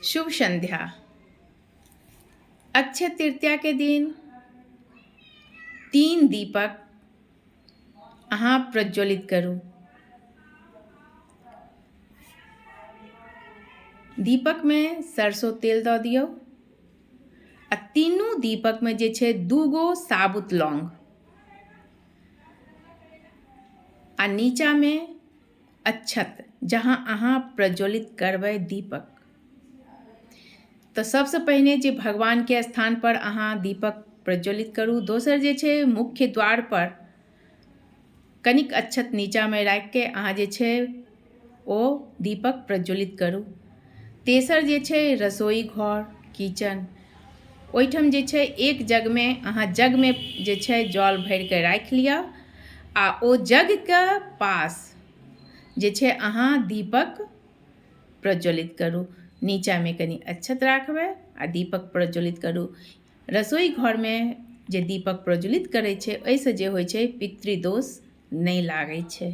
शुभ संध्या। अक्षय तृतीया के दिन 3 दीपक अहाँ प्रज्वलित करू। दीपक में सरसों तेल दऽ दियौ आ तीनू दीपक में जे छै 2 गो साबुत लौंग आ नीचा में अक्षत जहाँ अहाँ प्रज्वलित करबै दीपक। तो सबसे पहिने जे भगवान के स्थान पर अहाँ दीपक प्रज्वलित करू। दोसर जे छै मुख्य द्वार पर कनिक अक्षत नीचा में राखि के अहाँ जे छै ओ दीपक प्रज्वलित करू। तेसर जे छै रसोई घर किचन ओहिठाम जे छै एक जग में अहाँ जग में जे छै जल भरि के राखि लिअ आ ओ जग के पास जे छै अहाँ दीपक प्रज्वलित करू। नीचा में कनि अक्षत राखबै आ दीपक प्रज्वलित करू। रसोई घर में जे दीपक प्रज्वलित करै छै ओहिसँ जे होइ छै पितृदोष नहि लागै छै।